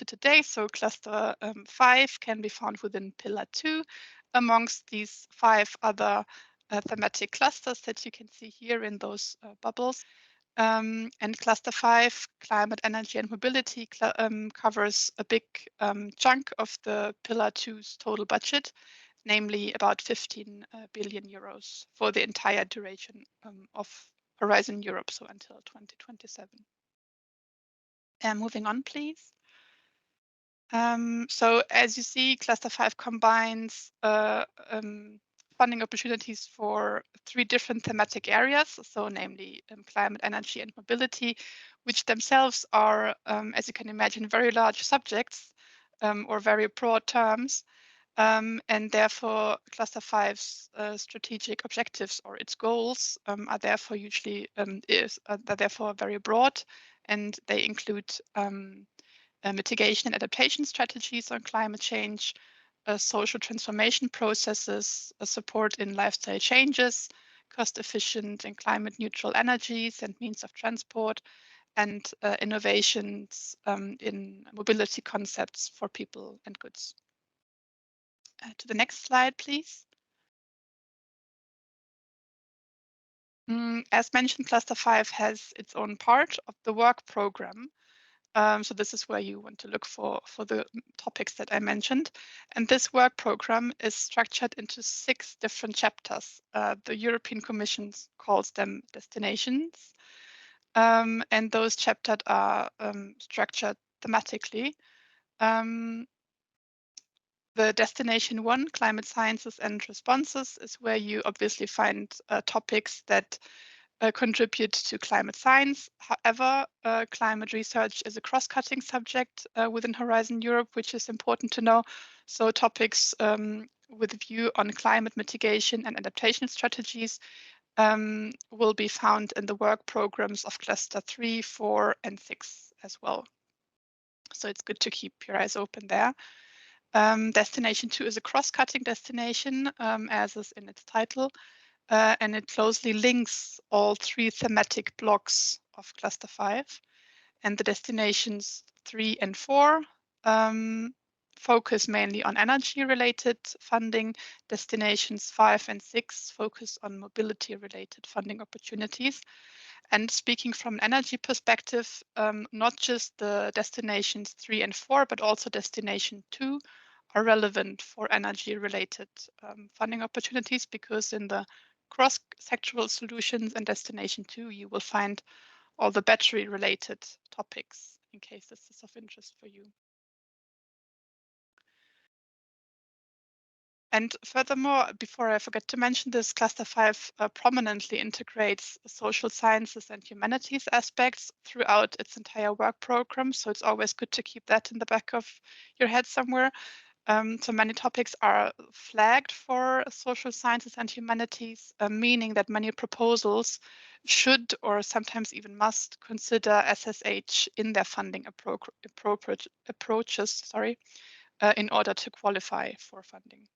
to today. So cluster 5 can be found within pillar 2 amongst these 5 other thematic clusters that you can see here in those bubbles. And cluster 5, climate, energy and mobility, covers a big chunk of the pillar 2's total budget, namely about 15 billion euros for the entire duration of Horizon Europe, so until 2027. Moving on, please. So as you see, cluster 5 combines funding opportunities for 3 different thematic areas, so namely climate, energy and mobility, which themselves are, as you can imagine, very large subjects or very broad terms. And therefore, cluster 5's strategic objectives or its goals are therefore usually are therefore very broad, and they include mitigation and adaptation strategies on climate change, social transformation processes, support in lifestyle changes, cost-efficient and climate-neutral energies and means of transport, and innovations in mobility concepts for people and goods. To the next slide, please. As mentioned, Cluster 5 has its own part of the work program. So this is where you want to look for the topics that I mentioned. And this work program is structured into 6 different chapters. The European Commission calls them destinations. And those chapters are structured thematically. The destination 1, climate sciences and responses, is where you obviously find topics that contribute to climate science. However, climate research is a cross-cutting subject within Horizon Europe, which is important to know. So topics with a view on climate mitigation and adaptation strategies will be found in the work programs of cluster 3, 4, and 6 as well. So it's good to keep your eyes open there. Destination 2 is a cross-cutting destination, as is in its title, and it closely links all 3 thematic blocks of Cluster 5. And the destinations 3 and 4 focus mainly on energy-related funding. Destinations 5 and 6 focus on mobility-related funding opportunities. And speaking from an energy perspective, not just the destinations 3 and 4, but also destination 2 are relevant for energy-related funding opportunities, because in the cross-sectoral solutions and destination 2, you will find all the battery-related topics, in case this is of interest for you. And furthermore, before I forget to mention this, Cluster 5 prominently integrates social sciences and humanities aspects throughout its entire work program. So it's always good to keep that in the back of your head somewhere. So many topics are flagged for social sciences and humanities, meaning that many proposals should or sometimes even must consider SSH in their funding approaches, in order to qualify for funding.